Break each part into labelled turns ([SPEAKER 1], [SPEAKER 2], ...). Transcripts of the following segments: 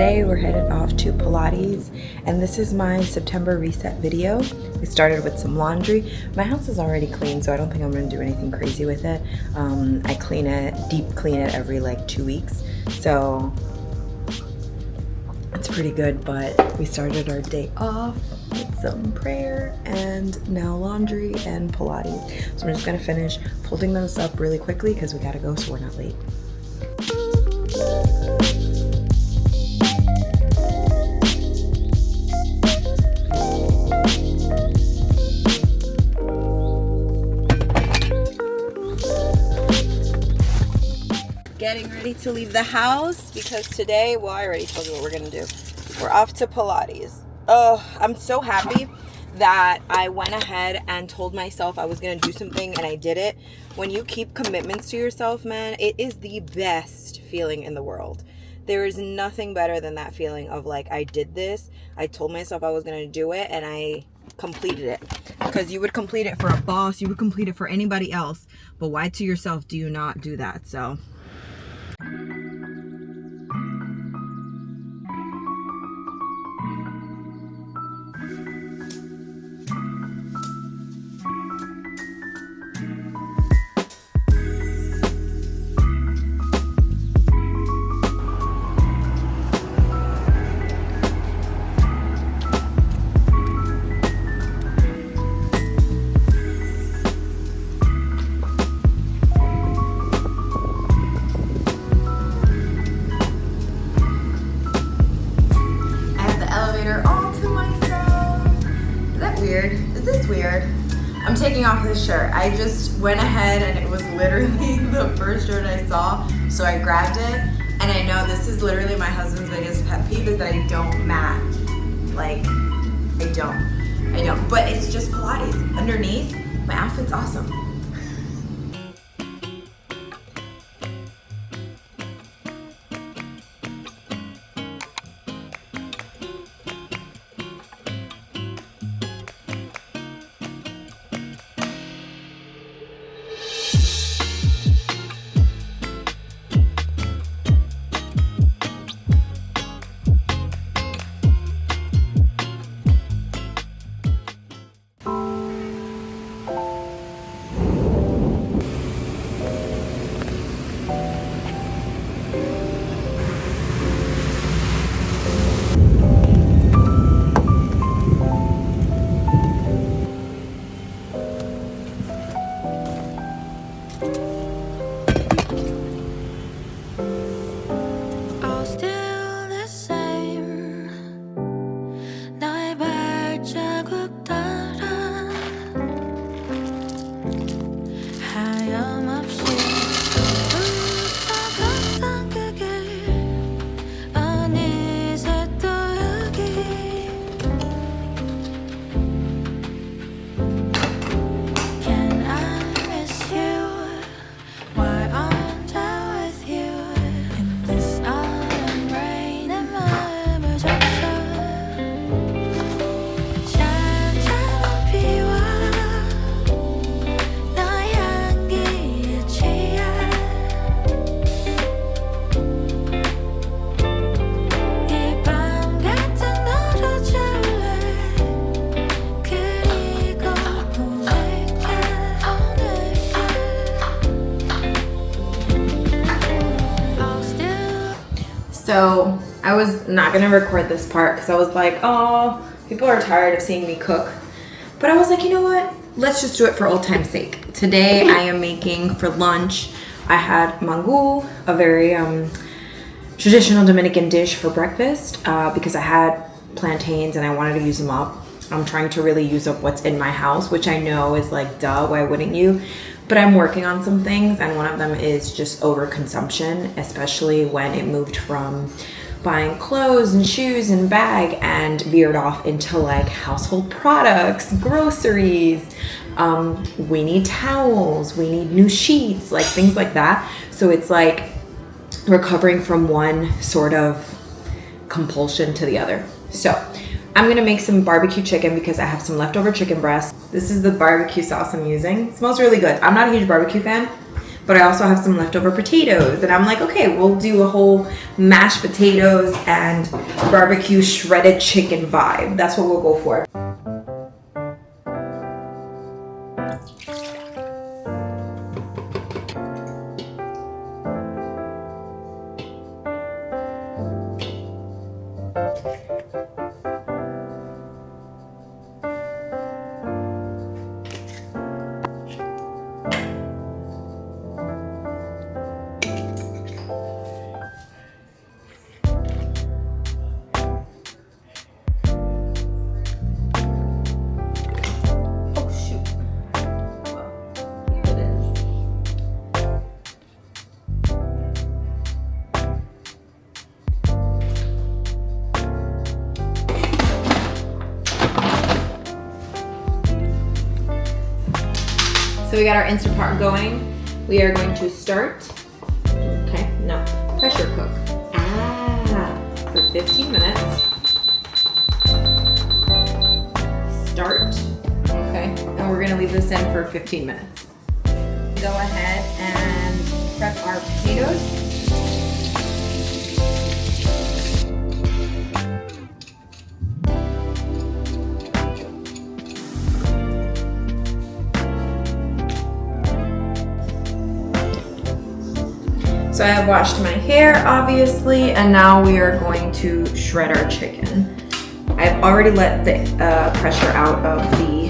[SPEAKER 1] Today we're headed off to Pilates, and this is my September reset video. We started with some laundry. My house is already clean, so I don't think I'm going to do anything crazy with it. I clean it, deep clean it every like 2 weeks, so it's pretty good. But we started our day off with some prayer and now laundry and Pilates. So I'm just going to finish folding those up really quickly because we got to go so we're not late. Getting ready to leave the house because today, well, I already told you what we're gonna do. We're off to Pilates. Oh, I'm so happy that I went ahead and told myself I was gonna do something and I did it. When you keep commitments to yourself, man, it is the best feeling in the world. There is nothing better than that feeling of like, I did this, I told myself I was gonna do it, and I completed it. Because you would complete it for a boss, you would complete it for anybody else, but why to yourself do you not do that? So all to myself. Is that weird? Is this weird? I'm taking off this shirt. I just went ahead and it was literally the first shirt I saw, so I grabbed it. And I know this is literally my husband's biggest pet peeve is that I don't match. Like, I don't. But it's just Pilates. Underneath, my outfit's awesome. So I was not gonna record this part because I was like, oh, people are tired of seeing me cook. But I was like, you know what? Let's just do it for old time's sake. Today I am making for lunch. I had mangú, a very traditional Dominican dish for breakfast because I had plantains and I wanted to use them up. I'm trying to really use up what's in my house, which I know is like, duh, why wouldn't you? But I'm working on some things, and one of them is just overconsumption, especially when it moved from buying clothes and shoes and bag and veered off into like household products, groceries. We need towels, we need new sheets, like things like that. So it's like recovering from one sort of compulsion to the other. So I'm gonna make some barbecue chicken because I have some leftover chicken breast. This is the barbecue sauce I'm using. It smells really good. I'm not a huge barbecue fan, but I also have some leftover potatoes. And I'm like, okay, we'll do a whole mashed potatoes and barbecue shredded chicken vibe. That's what we'll go for. So we got our Instant Pot going. We are going to start, pressure cook. For 15 minutes. Start, and we're gonna leave this in for 15 minutes. Go ahead and prep our potatoes. So I have washed my hair, obviously, and now we are going to shred our chicken. I've already let the pressure out of the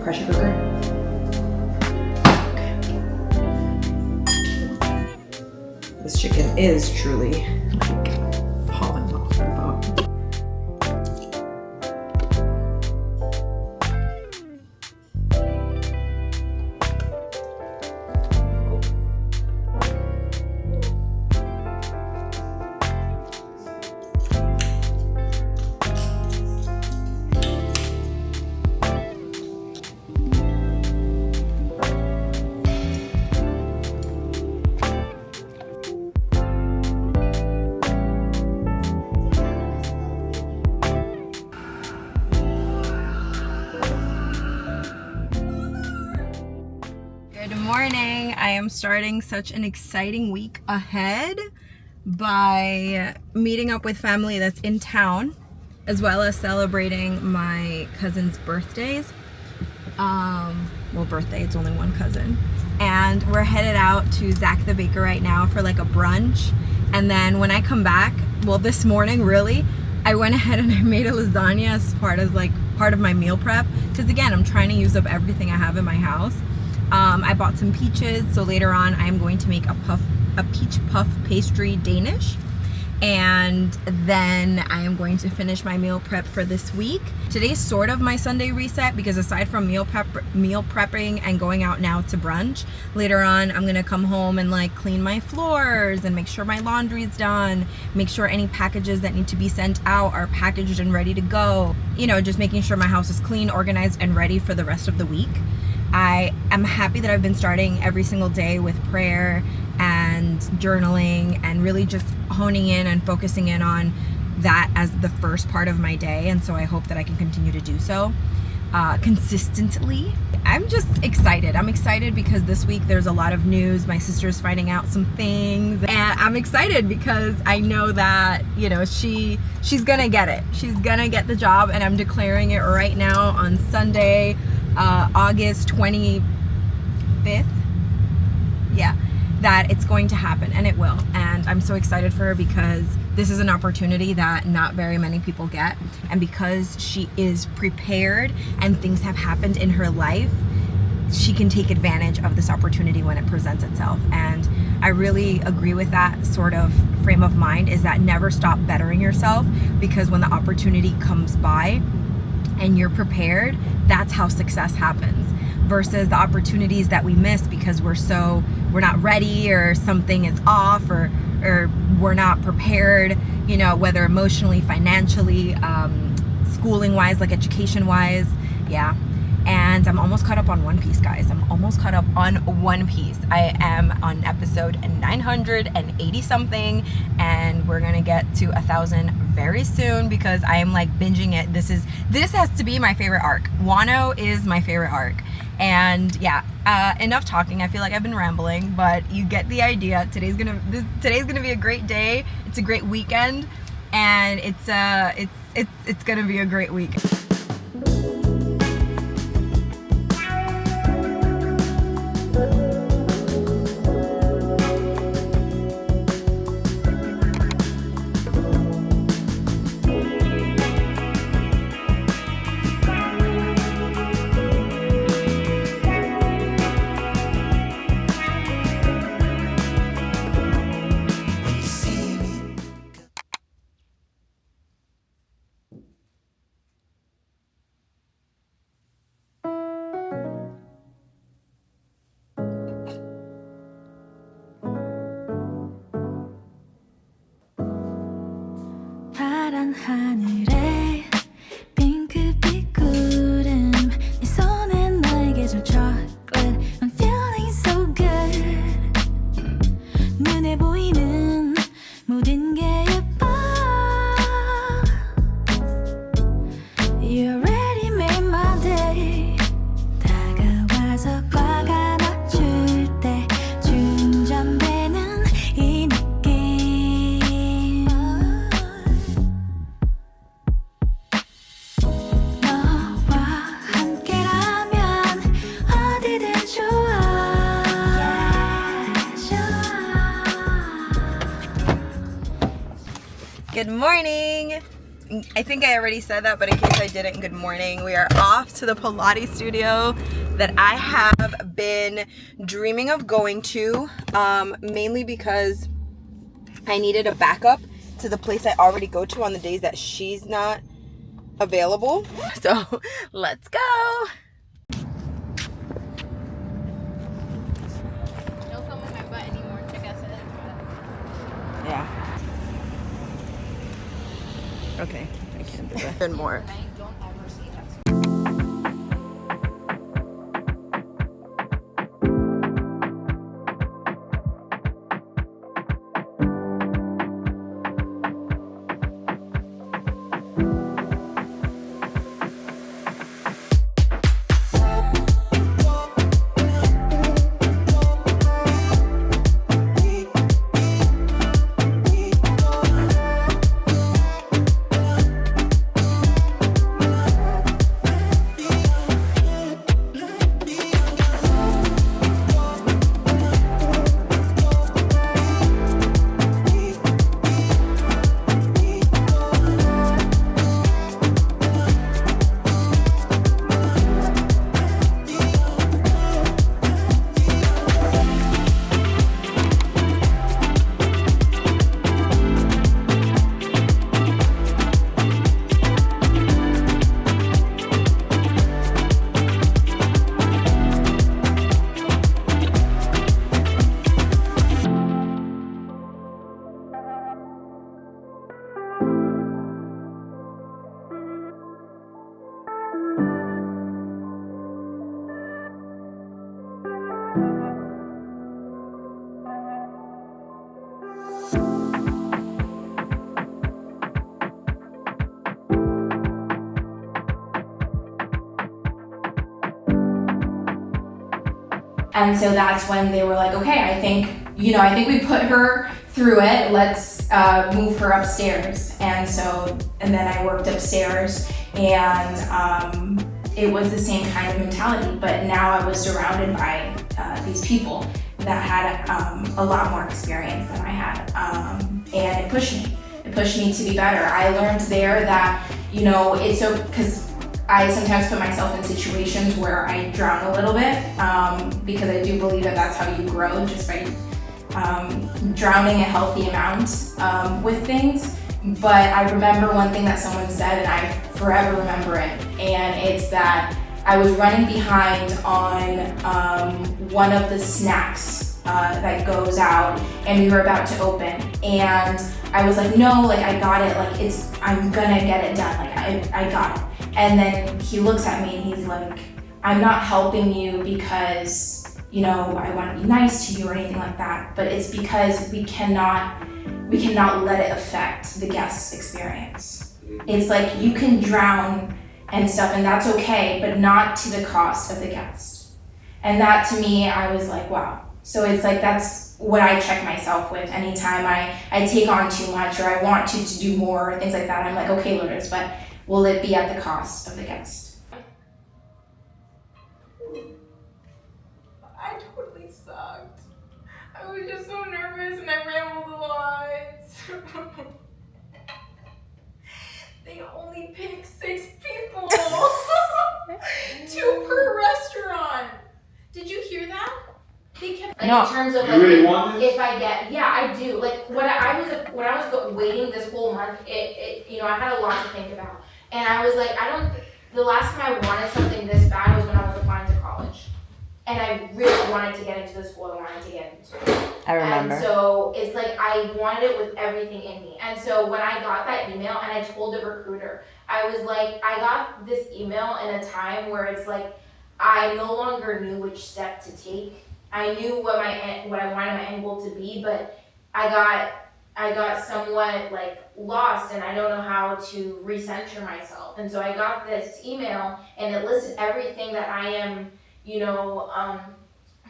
[SPEAKER 1] pressure cooker. Okay. This chicken is truly like falling off the bone. Good morning. I am starting such an exciting week ahead by meeting up with family that's in town, as well as celebrating my cousin's birthdays. Birthday, it's only one cousin. And we're headed out to Zach the Baker right now for like a brunch. And then when I come back, this morning really, I went ahead and I made a lasagna as part of my meal prep. Because again, I'm trying to use up everything I have in my house. I bought some peaches, so later on I'm going to make a peach puff pastry Danish, and then I am going to finish my meal prep for this week. Today's sort of my Sunday reset, because aside from meal prepping and going out now to brunch, later on I'm gonna come home and like clean my floors and make sure my laundry's done, make sure any packages that need to be sent out are packaged and ready to go. Just making sure my house is clean, organized, and ready for the rest of the week. I am happy that I've been starting every single day with prayer and journaling and really just honing in and focusing in on that as the first part of my day. And so I hope that I can continue to do so consistently. I'm just excited. I'm excited because this week there's a lot of news. My sister's finding out some things, and I'm excited because I know that, she's gonna get it. She's gonna get the job, and I'm declaring it right now on Sunday, August 25th, that it's going to happen, and it will. And I'm so excited for her because this is an opportunity that not very many people get, and because she is prepared and things have happened in her life, she can take advantage of this opportunity when it presents itself. And I really agree with that sort of frame of mind, is that never stop bettering yourself, because when the opportunity comes by and you're prepared, that's how success happens, versus the opportunities that we miss because we're not ready, or something is off, or we're not prepared, whether emotionally, financially, schooling wise, like education wise. And I'm almost caught up on One Piece, guys. I'm almost caught up on One Piece. I am on episode 980 something, and we're gonna get to 1,000 very soon because I am like binging it. This has to be my favorite arc. Wano is my favorite arc, And yeah, enough talking. I feel like I've been rambling, but you get the idea. Today's gonna be a great day. It's a great weekend, and it's gonna be a great week.
[SPEAKER 2] 파란 하늘에 핑크빛 구름 네 손에 나에게 줄 chocolate I'm feeling so good 눈에 보이는 모든 게 예뻐 You already made my day 다가와서 꽉 안아줄 때 충전되는 이 느낌 너와 함께라면 어디든 좋아
[SPEAKER 1] Good morning. I think I already said that, but in case I didn't, good morning. We are off to the Pilates studio that I have been dreaming of going to, mainly because I needed a backup to the place I already go to on the days that she's not available. So let's go.
[SPEAKER 3] No filming my butt anymore. Check out that.
[SPEAKER 1] Yeah. Okay, I can't do that. And more.
[SPEAKER 3] I don't ever see that.
[SPEAKER 4] And so that's when they were like, okay, I think we put her through it. Let's move her upstairs. And then I worked upstairs, and it was the same kind of mentality, but now I was surrounded by these people that had a lot more experience than I had, and it pushed me. It pushed me to be better. I learned there that, it's so, because I sometimes put myself in situations where I drown a little bit, because I do believe that that's how you grow, just by drowning a healthy amount with things. But I remember one thing that someone said, and I forever remember it, and it's that I was running behind on one of the snacks that goes out, and we were about to open, and I was like, no, like I got it, like I'm gonna get it done, like I got it. And then he looks at me and he's like, I'm not helping you because, I want to be nice to you or anything like that, but it's because we cannot let it affect the guest's experience. It's like you can drown and stuff, and that's okay, but not to the cost of the guest. And that to me, I was like, wow. So it's like, that's what I check myself with anytime I take on too much or I want to do more or things like that. I'm like, okay, Lourdes, but will it be at the cost of the guest?
[SPEAKER 1] I totally sucked. I was just so nervous and I rambled a lot. They only pick 6 people. 2 per restaurant. Did you hear that? They kept
[SPEAKER 4] Like, in terms of like,
[SPEAKER 5] You really want this?
[SPEAKER 4] if I get, yeah, I do. Like when I was waiting this whole month, it you know, I had a lot to think about, and I was like, the last time I wanted something this bad was when I was applying to college, and I really wanted to get into the school I wanted to get into.
[SPEAKER 1] I remember.
[SPEAKER 4] And so it's like I wanted it with everything in me. And so when I got that email and I told the recruiter, I was like, I got this email in a time where it's like I no longer knew which step to take. I knew what I wanted my end goal to be, but I got somewhat like lost and I don't know how to recenter myself. And so I got this email and it listed everything that I am, you know,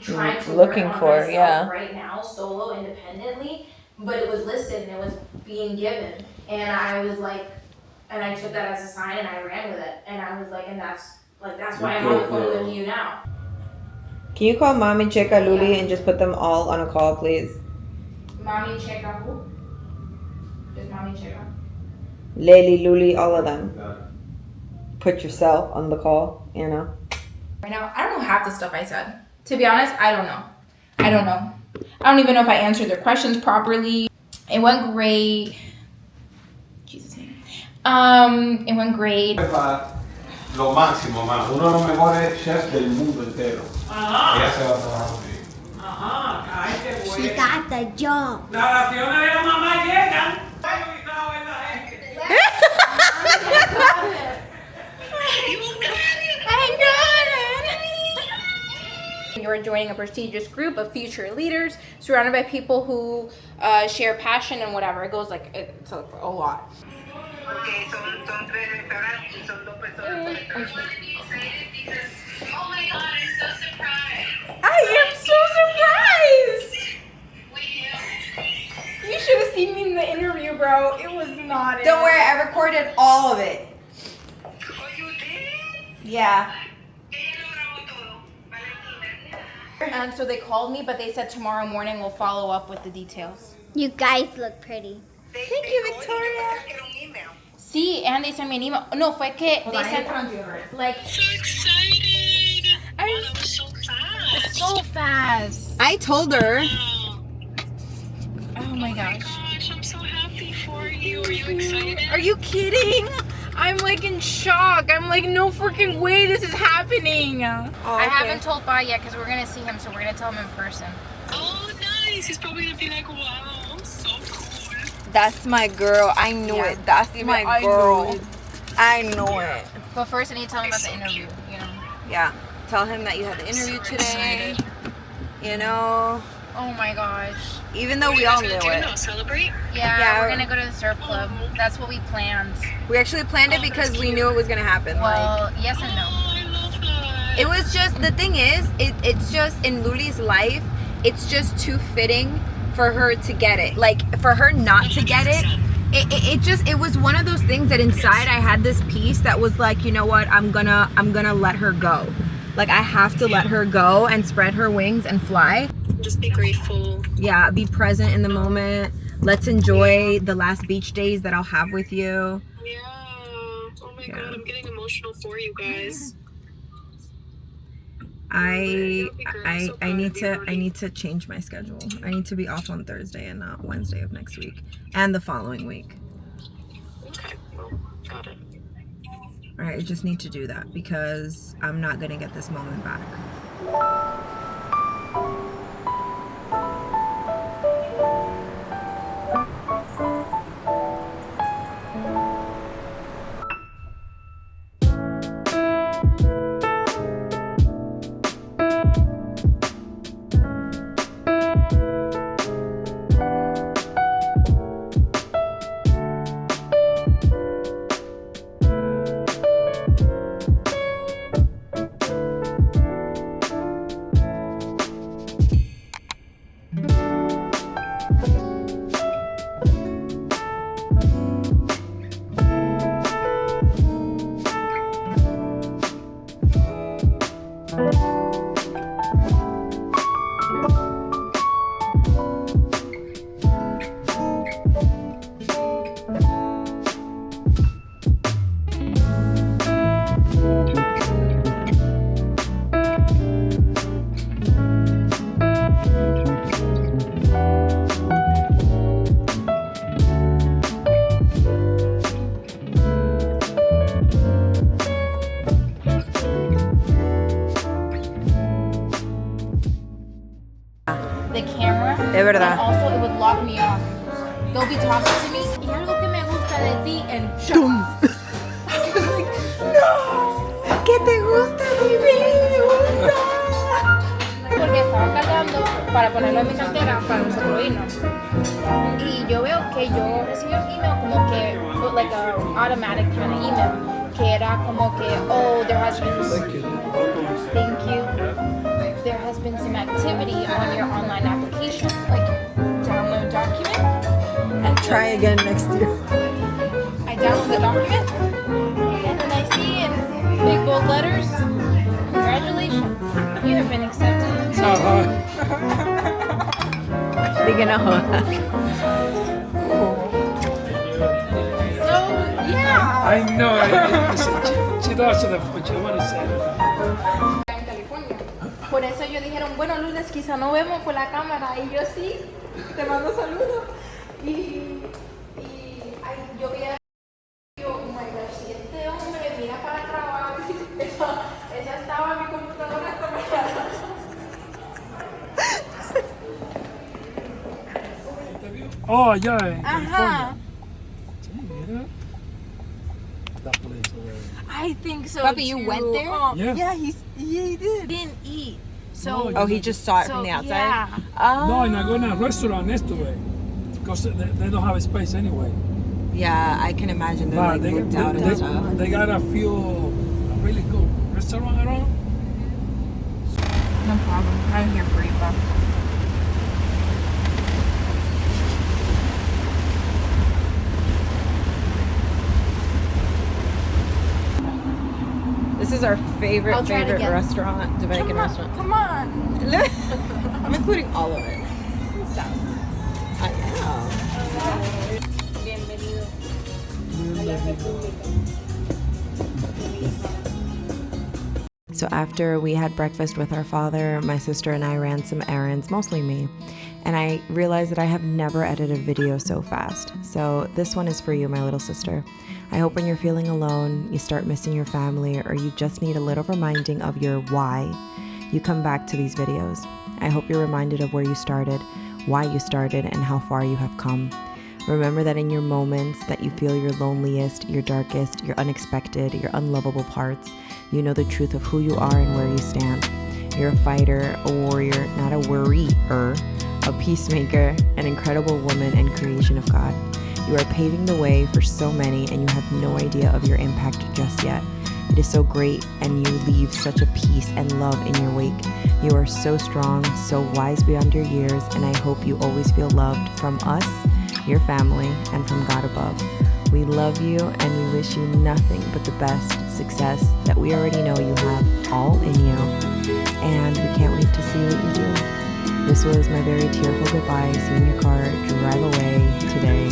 [SPEAKER 4] trying to
[SPEAKER 1] looking
[SPEAKER 4] work on
[SPEAKER 1] for,
[SPEAKER 4] myself
[SPEAKER 1] yeah.
[SPEAKER 4] right now, solo, independently. But it was listed and it was being given, and I was like, and I took that as a sign and I ran with it, and I was like, and that's why I'm on the phone with you now.
[SPEAKER 1] Can you call Mommy, Chica, Luli, and just put them all on a call, please?
[SPEAKER 4] Mommy, Chica, who? Just Mommy, Chica.
[SPEAKER 1] Lily, Luli, all of them. Put yourself on the call, you know?
[SPEAKER 4] Right now, I don't know half the stuff I said. To be honest, I don't know. I don't even know if I answered their questions properly. It went great. Jesus name. It went great.
[SPEAKER 5] Lo máximo, ma. Uno de los mejores chefs del mundo entero. Ella se va a trabajar conmigo.
[SPEAKER 6] Ay, qué
[SPEAKER 2] She
[SPEAKER 6] bueno.
[SPEAKER 2] got the job.
[SPEAKER 6] Las oraciones de la mamá llegan. Ay, avisado a esa gente.
[SPEAKER 4] You are joining a prestigious group of future leaders, surrounded by people who share passion and whatever. It goes like it's a lot.
[SPEAKER 7] Okay, son 3 restaurantes y son 2 personas por restaurante.
[SPEAKER 3] Oh my god, I'm so surprised.
[SPEAKER 4] I am so surprised.
[SPEAKER 3] We
[SPEAKER 4] You should have seen me in the interview, bro. It was not.
[SPEAKER 1] Don't worry, I recorded all of it.
[SPEAKER 7] Oh, you did?
[SPEAKER 1] Yeah.
[SPEAKER 7] Ella lo grabó todo. Valentina.
[SPEAKER 4] And so they called me, but they said tomorrow morning we'll follow up with the details.
[SPEAKER 2] You guys look pretty.
[SPEAKER 7] Thank
[SPEAKER 1] you, Victoria.
[SPEAKER 7] Un email.
[SPEAKER 4] Sí, and they sent me an email. No, fue que they sent like
[SPEAKER 3] So excited.
[SPEAKER 4] I'm
[SPEAKER 3] That was so fast.
[SPEAKER 4] so fast.
[SPEAKER 1] I told her.
[SPEAKER 3] Wow.
[SPEAKER 4] Oh my
[SPEAKER 3] Oh
[SPEAKER 4] gosh.
[SPEAKER 3] gosh, I'm so happy for you. Are you excited?
[SPEAKER 4] Are you kidding? I'm like in shock. I'm like, no freaking way this is happening. I haven't told Ba yet because we're going to see him, so we're going to tell him in person.
[SPEAKER 3] Oh, nice. He's probably gonna be like, wow, so cool.
[SPEAKER 1] That's my girl. I knew
[SPEAKER 4] Yeah.
[SPEAKER 1] it. That's my
[SPEAKER 4] I
[SPEAKER 1] girl.
[SPEAKER 4] know it.
[SPEAKER 1] I know it.
[SPEAKER 4] But first I need to tell him about the interview, you know.
[SPEAKER 1] Yeah. Tell him that you had the interview
[SPEAKER 3] So
[SPEAKER 1] today.
[SPEAKER 3] excited.
[SPEAKER 1] You know,
[SPEAKER 4] Oh my gosh.
[SPEAKER 1] even though
[SPEAKER 3] What are
[SPEAKER 1] we
[SPEAKER 3] you
[SPEAKER 1] all
[SPEAKER 3] guys
[SPEAKER 1] knew
[SPEAKER 3] gonna do
[SPEAKER 1] it.
[SPEAKER 3] now? Celebrate?
[SPEAKER 4] Yeah,
[SPEAKER 1] Yeah.
[SPEAKER 4] we're going to go to the surf club. That's what we planned.
[SPEAKER 1] We actually planned it because we knew it was gonna happen.
[SPEAKER 4] Well, yes and no.
[SPEAKER 3] Oh, I love that.
[SPEAKER 1] It was just, the thing is, it's just in Luli's life, it's just too fitting for her to get it. Like, for her not to get it, it was one of those things that inside I had this piece that was like, you know what, I'm gonna let her go. Like, I have to let her go and spread her wings and fly.
[SPEAKER 3] Just be grateful.
[SPEAKER 1] Yeah, be present in the moment. Let's enjoy the last beach days that I'll have with you.
[SPEAKER 3] Yeah. Oh my
[SPEAKER 1] Yeah.
[SPEAKER 3] god, I'm getting emotional for you guys.
[SPEAKER 1] I
[SPEAKER 3] I
[SPEAKER 1] need to change my schedule. I need to be off on Thursday and not Wednesday of next week and the following week.
[SPEAKER 3] Okay, well, got it.
[SPEAKER 1] All right, I just need to do that because I'm not gonna get this moment back.
[SPEAKER 4] The camera.
[SPEAKER 1] Es verdad.
[SPEAKER 4] And also it would lock me off. They'll be talking to me. Y algo que me gusta de ti and shut off. I was like, no.
[SPEAKER 1] ¿Qué te gusta de mí?
[SPEAKER 4] Porque estaba cargando para ponerlo en mi cartera para nosotros irnos. Y yo veo que yo recibí un email como que, like a automatic kind of email, que era como que, oh, there has been, thank you, there has been some activity on your online application, like download document. And
[SPEAKER 1] Try again next year.
[SPEAKER 4] I download the document, and then I see in big bold letters, congratulations, you have been accepted.
[SPEAKER 1] Sige na ho.
[SPEAKER 4] So, yeah.
[SPEAKER 6] I know. She doesn't know what you want to say.
[SPEAKER 4] En California. Por eso ellos dijeron, bueno, Lourdes, quizá no vemos por la cámara. Y yo sí, te mando saludos. Y ay, yo vi a... Yo, oh my gosh, si este hombre mira para trabajar, esa estaba en mi computadora esta mañana.
[SPEAKER 6] Oh, yeah. In
[SPEAKER 4] Ajá.
[SPEAKER 6] California. That place over there.
[SPEAKER 4] I think so.
[SPEAKER 1] Papi, you
[SPEAKER 4] too.
[SPEAKER 1] went there?
[SPEAKER 4] Oh,
[SPEAKER 6] Yeah.
[SPEAKER 4] he didn't eat. So,
[SPEAKER 1] Oh, he just saw it
[SPEAKER 4] so,
[SPEAKER 1] from the outside?
[SPEAKER 4] Yeah.
[SPEAKER 1] Oh.
[SPEAKER 6] No, and I go in a restaurant next to it. Because they don't have a space anyway.
[SPEAKER 1] Yeah, I can imagine they're like booked out and stuff.
[SPEAKER 6] They got a few really good restaurant around.
[SPEAKER 4] No problem. I'm here for you, Bob.
[SPEAKER 1] This is our favorite
[SPEAKER 4] I'll try it again.
[SPEAKER 1] restaurant, Dominican restaurant.
[SPEAKER 4] Come on.
[SPEAKER 1] Look, I'm including all of it. I know.
[SPEAKER 4] Bienvenido.
[SPEAKER 1] So after we had breakfast with our father, my sister and I ran some errands, mostly me. And I realized that I have never edited a video so fast. So this one is for you, my little sister. I hope when you're feeling alone, you start missing your family, or you just need a little reminding of your why, you come back to these videos. I hope you're reminded of where you started, why you started, and how far you have come. Remember that in your moments that you feel your loneliest, your darkest, your unexpected, your unlovable parts, you know the truth of who you are and where you stand. You're a fighter, a warrior, not a worrier, a peacemaker, an incredible woman and creation of God. You are paving the way for so many, and you have no idea of your impact just yet. It is so great, and you leave such a peace and love in your wake. You are so strong, so wise beyond your years, and I hope you always feel loved from us, your family, and from God above. We love you, and we wish you nothing but the best success that we already know you have all in you, and we can't wait to see what you do. This was my very tearful goodbye, seeing your car drive away today